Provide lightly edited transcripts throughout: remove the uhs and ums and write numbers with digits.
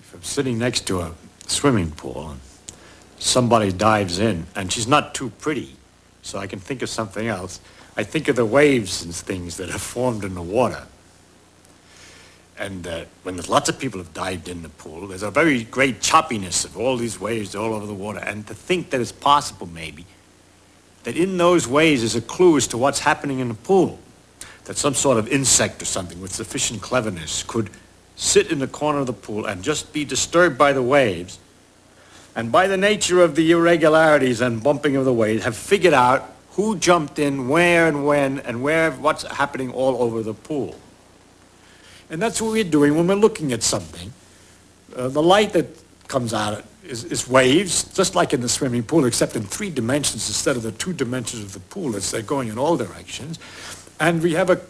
if I'm sitting next to a swimming pool and somebody dives in, and she's not too pretty, so I can think of something else, I think of the waves and things that have formed in the water. And when there's lots of people have dived in the pool, there's a very great choppiness of all these waves all over the water. And to think that it's possible, maybe, that in those waves is a clue as to what's happening in the pool. That some sort of insect or something with sufficient cleverness could sit in the corner of the pool and just be disturbed by the waves, and by the nature of the irregularities and bumping of the waves, have figured out who jumped in, where and when, and what's happening all over the pool. And that's what we're doing when we're looking at something. The light that comes out is waves, just like in the swimming pool, except in 3 dimensions instead of the 2 dimensions of the pool. They're going in all directions. And we have an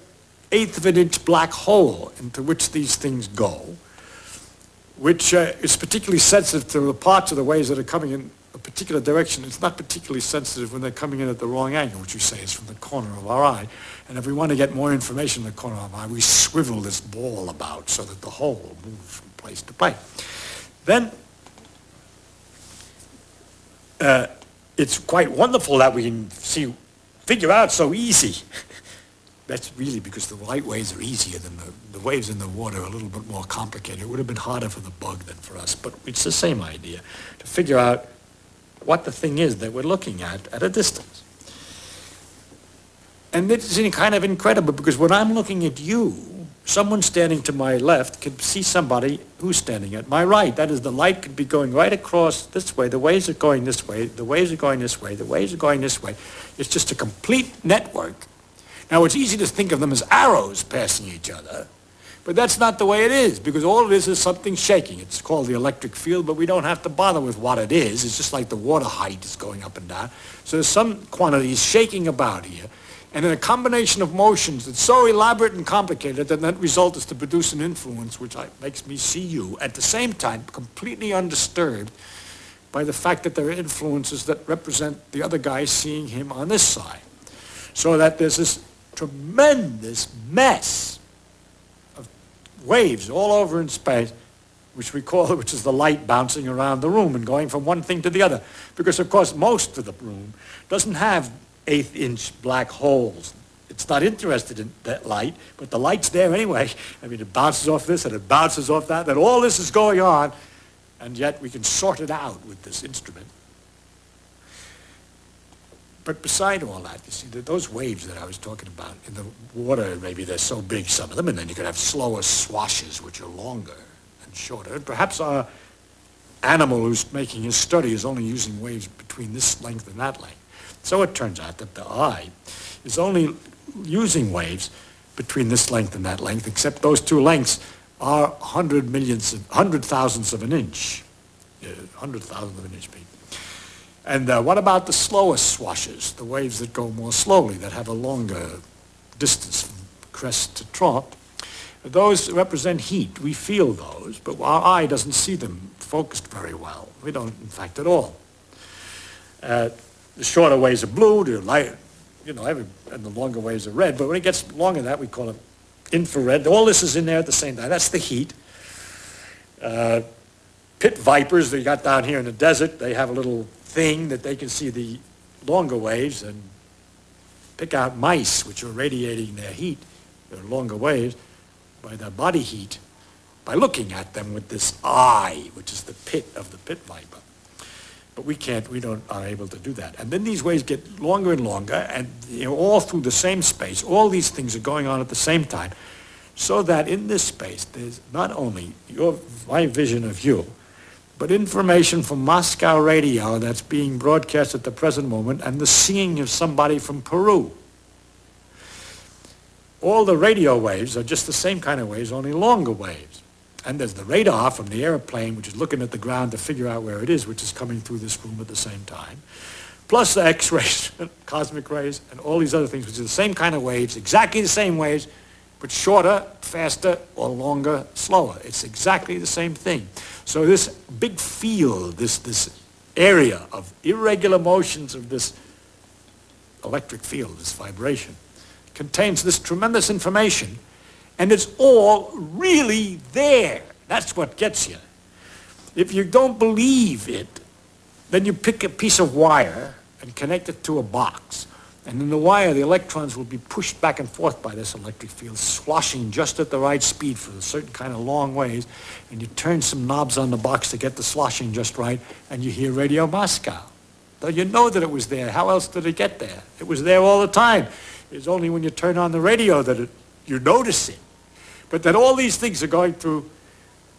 1/8 of an inch black hole into which these things go, which is particularly sensitive to the parts of the waves that are coming in a particular direction. It's not particularly sensitive when they're coming in at the wrong angle, which we say is from the corner of our eye. And if we want to get more information in the corner of our eye, we swivel this ball about so that the hole will move from place to place. Then it's quite wonderful that we can figure out so easy. That's really because the light waves are easier than the waves in the water are a little bit more complicated. It would have been harder for the bug than for us, but it's the same idea, to figure out what the thing is that we're looking at a distance. And this is kind of incredible, because when I'm looking at you, someone standing to my left can see somebody who's standing at my right. That is, the light could be going right across this way, the waves are going this way, the waves are going this way, the waves are going this way. It's just a complete network. Now, it's easy to think of them as arrows passing each other, but that's not the way it is, because all it is something shaking. It's called the electric field, but we don't have to bother with what it is. It's just like the water height is going up and down. So there's some quantities shaking about here, and in a combination of motions that's so elaborate and complicated that that result is to produce an influence which makes me see you at the same time completely undisturbed by the fact that there are influences that represent the other guy seeing him on this side. So that there's this tremendous mess of waves all over in space, which is the light bouncing around the room and going from one thing to the other. Because, of course, most of the room doesn't have 1/8 inch black holes. It's not interested in that light, but the light's there anyway. I mean, it bounces off this and it bounces off that, and all this is going on, and yet we can sort it out with this instrument. But beside all that, you see, those waves that I was talking about in the water, maybe they're so big, some of them, and then you could have slower swashes, which are longer and shorter. And perhaps our animal who's making his study is only using waves between this length and that length. So it turns out that the eye is only using waves between this length and that length, except those 2 lengths are 100 thousandths of an inch. 100 thousandths of an inch big. And what about the slower swashes, the waves that go more slowly, that have a longer distance from crest to trough? Those represent heat. We feel those, but our eye doesn't see them focused very well. We don't, in fact, at all. The shorter waves are blue, the light, and the longer waves are red. But when it gets longer than that, we call it infrared. All this is in there at the same time. That's the heat. Pit vipers that you got down here in the desert, they have a little thing that they can see the longer waves and pick out mice which are radiating their heat, their longer waves, by their body heat, by looking at them with this eye, which is the pit of the pit viper. But we aren't able to do that. And then these waves get longer and longer, and all through the same space. All these things are going on at the same time, so that in this space there's not only my vision of you, but information from Moscow radio that's being broadcast at the present moment, and the seeing of somebody from Peru. All the radio waves are just the same kind of waves, only longer waves. And there's the radar from the airplane, which is looking at the ground to figure out where it is, which is coming through this room at the same time. Plus the X-rays, cosmic rays, and all these other things, which are the same kind of waves, exactly the same waves, but shorter, faster, or longer, slower. It's exactly the same thing. So this big field, this area of irregular motions of this electric field, this vibration, contains this tremendous information, and it's all really there. That's what gets you. If you don't believe it, then you pick a piece of wire and connect it to a box. And in the wire, the electrons will be pushed back and forth by this electric field, sloshing just at the right speed for a certain kind of long ways. And you turn some knobs on the box to get the sloshing just right, and you hear Radio Moscow. Though you know that it was there. How else did it get there? It was there all the time. It's only when you turn on the radio that you notice it. But that all these things are going through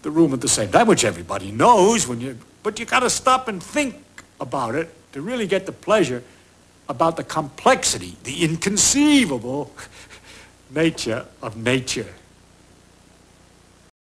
the room at the same time, which everybody knows, but you got to stop and think about it to really get the pleasure about the complexity, the inconceivable nature of nature.